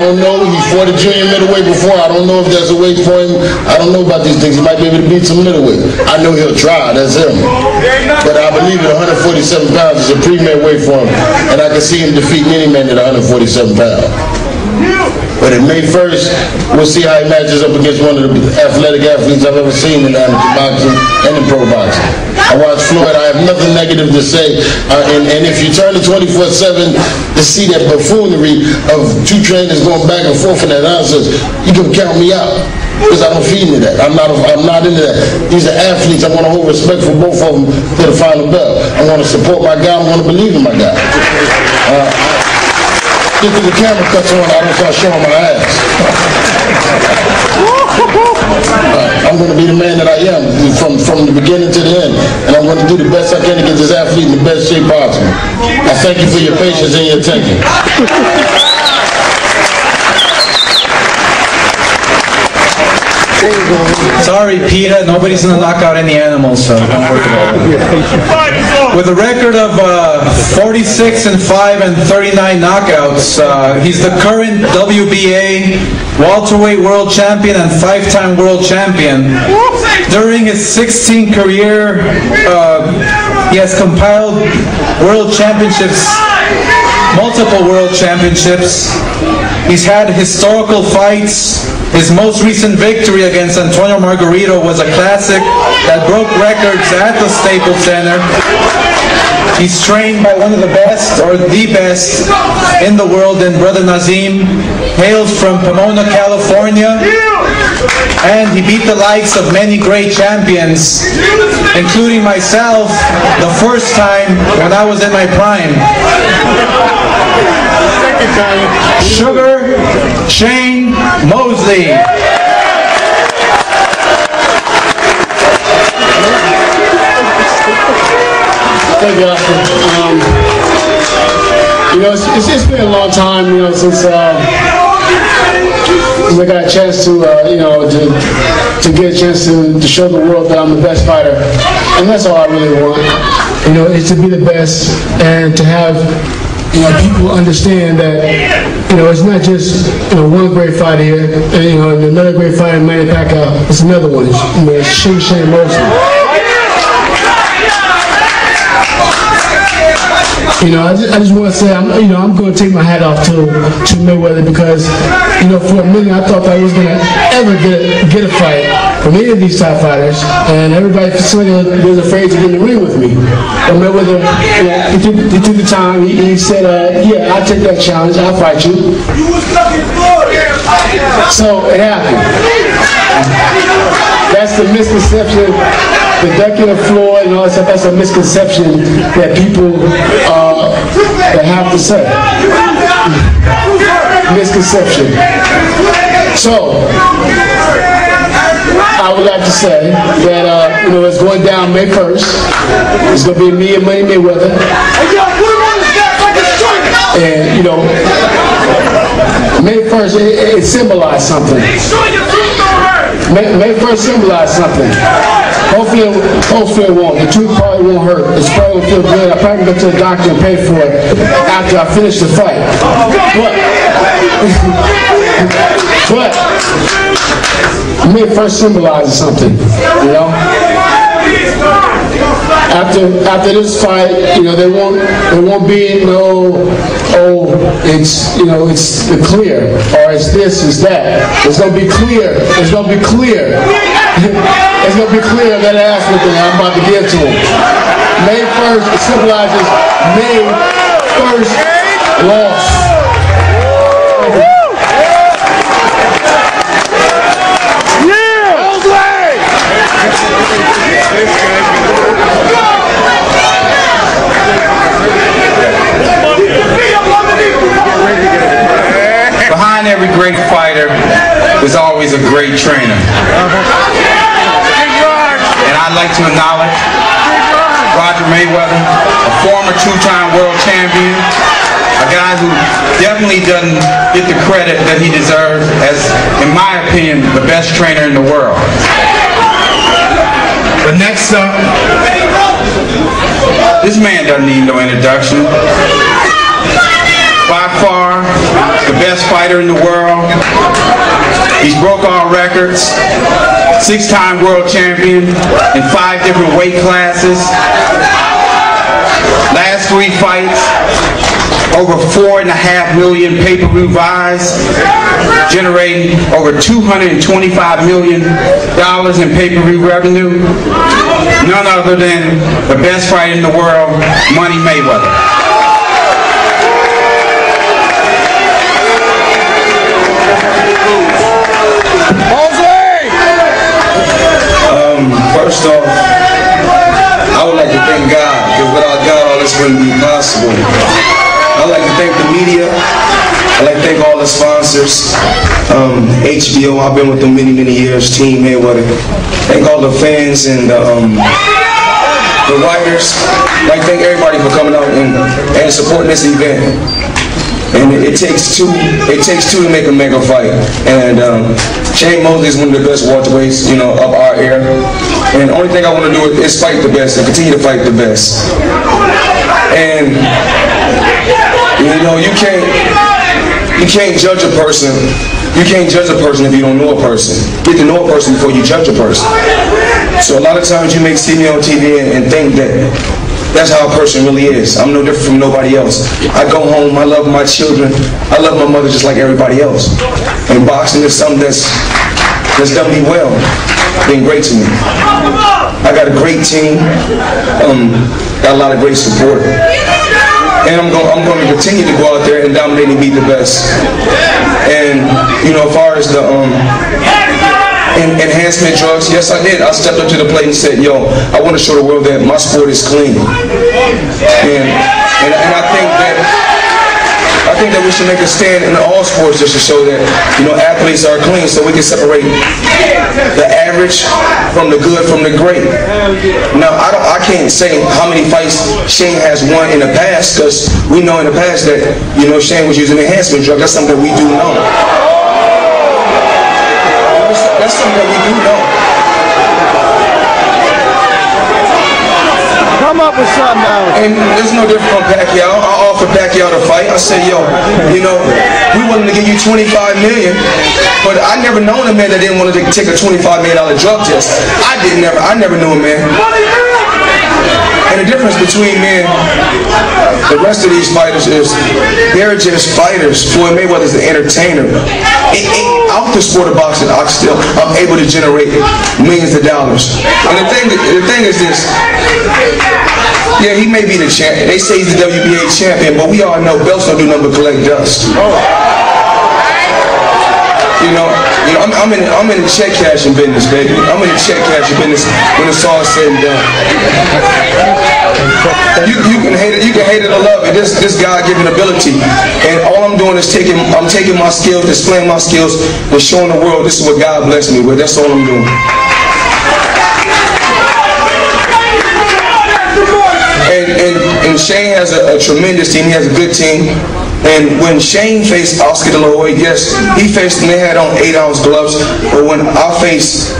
I don't know. He fought a junior middleweight before. I don't know if there's a weight for him. I don't know about these things. He might be able to beat some middleweight. I know he'll try. That's him. But I believe at 147 pounds is a premier weight for him. And I can see him defeating any man at 147 pounds. But in May 1st, we'll see how he matches up against one of the athletic athletes I've ever seen in amateur boxing and in pro boxing. I watched Floyd. I have nothing negative to say. And if you turn to 24/7 to see that buffoonery of two trainers going back and forth in that nonsense, you can count me out. Because I don't feed into that. I'm not into that. These are athletes. I want to hold respect for both of them to the final bell. I want to support my guy. I want to believe in my guy. Get to the camera cuts on, I don't start showing my ass. I'm going to be the man that I am from the beginning to the end. And I'm going to do the best I can to get this athlete in the best shape possible. I thank you for your patience and your attention. Sorry, Peter, nobody's going to knock out any animals, so don't worry about it. With a record of 46-5 and 39 knockouts, he's the current WBA welterweight world champion and 5-time world champion. During his 16 career, he has compiled world championships, multiple world championships. He's had historical fights. His most recent victory against Antonio Margarito was a classic that broke records at the Staples Center. He's trained by one of the best, or the best, in the world, and Brother Nazim hails from Pomona, California, and he beat the likes of many great champions, including myself, the first time when I was in my prime. Sugar Shane Mosley. Thank you, Oscar. You know, it's been a long time, you know, since I got a chance to, you know, to get a chance to show the world that I'm the best fighter, and that's all I really want. You know, is to be the best and to have, you know, people understand that, you know, it's not just, you know, one great fighter here, and, you know, and another great fighter, Manny Pacquiao. It's another one. You know, it's Shane Mosley. You know, I just want to say, I'm going to take my hat off to Mayweather, because, you know, for a minute I thought I was going to ever get a fight from any of these top fighters, and everybody was afraid to get in the ring with me. But Mayweather, you know, he took the time. He said, yeah, I'll take that challenge. I'll fight you. So it happened. That's the misconception. The ducking of Floyd and all that stuff, that's a misconception that people that have to say. Misconception. So, I would like to say that, you know, it's going down May 1st. It's going to be me and Money Mayweather. And, you know, May 1st, it symbolized something. May 1st symbolized something. Hopefully it won't. The truth probably won't hurt. It's probably going to feel good. I'll probably go to the doctor and pay for it after I finish the fight. But May 1st symbolizes something, you know? After this fight, you know, there won't be no, it's, you know, it's the clear, or it's this, it's that. It's gonna be clear. It's gonna be clear. It's gonna be clear that aspect that I'm about to give to him. May 1st, it symbolizes May 1st loss. Behind every great fighter, there's always a great trainer. And I'd like to acknowledge Roger Mayweather, a former 2-time world champion, a guy who definitely doesn't get the credit that he deserves as, in my opinion, the best trainer in the world. But next up, this man doesn't need no introduction. by far the best fighter in the world. He's broke all records. 6-time world champion in 5 different weight classes. Last 3 fights, over 4.5 million pay-per-view buys, generating over $225 million in pay-per-view revenue. None other than the best fighter in the world, Money Mayweather. First off, I would like to thank God, because without God, all this wouldn't be possible. I would like to thank the media. I'd like to thank all the sponsors. HBO, I've been with them many, many years. Team Mayweather. Thank all the fans and the writers. I'd like to thank everybody for coming out and supporting this event. And it takes two to make a mega fight. And Shane Mosley is one of the best welterweights, of our era. And the only thing I want to do is fight the best and continue to fight the best. And you can't judge a person. You can't judge a person if you don't know a person. You get to know a person before you judge a person. So a lot of times you may see me on TV and think that that's how a person really is. I'm no different from nobody else. I go home, I love my children, I love my mother just like everybody else. And boxing is something that's done me well, been great to me. I got a great team, got a lot of great support. And I'm going to continue to go out there and dominate and be the best. And, as far as the enhancement drugs, yes I did. I stepped up to the plate and said, yo, I want to show the world that my sport is clean. And I think that we should make a stand in all sports just to show that, athletes are clean, so we can separate the average from the good from the great. Now, I can't say how many fights Shane has won in the past, because we know in the past that, Shane was using enhancement drugs. That's something that we do know. That's something that we do know. Come up with something else. And there's no different from Pacquiao. I offered Pacquiao to fight. I said, yo, we willing to give you $25 million, but I never known a man that didn't want to take a $25 million drug test. I never knew a man. And the difference between me and the rest of these fighters is they're just fighters. Floyd Mayweather is an entertainer. Out the sport of boxing, I'm able to generate millions of dollars. And the thing is this. Yeah, he may be the champion. They say he's the WBA champion, but we all know belts don't do nothing but collect dust. I'm in the check cashing business, baby. I'm in the check cashing business when it's all said and done. You can hate it or love it. This God-given ability, and all I'm doing is taking my skills, displaying my skills, and showing the world this is what God blessed me with. That's all I'm doing. And Shane has a tremendous team. He has a good team. And when Shane faced Oscar De La Hoya, yes, he faced them. They had on 8-ounce gloves. But when I faced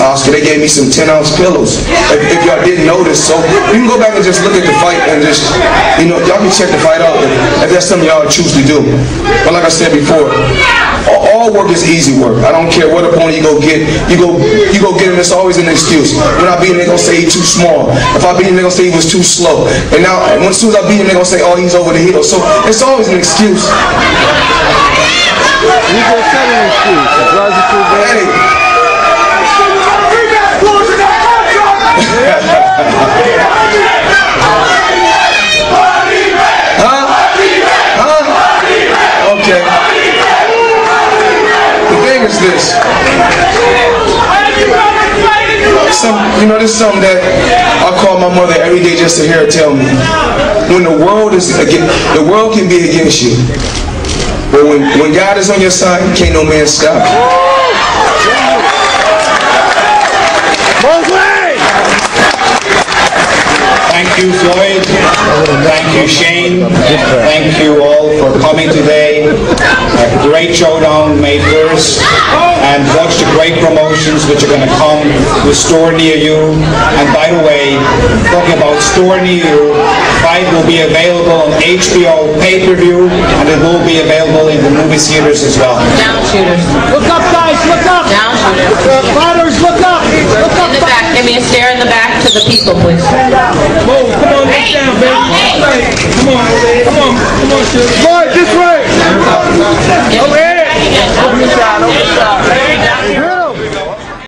Oscar, they gave me some 10-ounce pillows. If y'all didn't notice, so you can go back and just look at the fight and just, y'all can check the fight out if that's something y'all choose to do. But like I said before, all work is easy work. I don't care what opponent you go get. You go get him. It's always an excuse. When I beat him, they're gonna say he's too small. If I beat him, they're gonna say he was too slow. And now, as soon as I beat him, they're gonna say, oh, he's over the hill. So it's always an excuse. You just said an excuse. Hey. Okay. The thing is this. This is something that I call my mother every day just to hear her tell me. When the world can be against you, but when God is on your side, can't no man stop. Thank you, Floyd. Thank you, Shane. Thank you all for coming today. A great showdown made first, and watch the great promotions which are going to come to a store near you. And by the way, talking about store near you, the fight will be available on HBO pay-per-view, and it will be available in the movie theaters as well. Down shooters. Look up, guys, look up! Down shooters. Fighters, look up! Look up! In the back. Give me a stare in the back to the people, please. Come on, get down, baby. Come on, come on, come on, shooter. Boy, this way!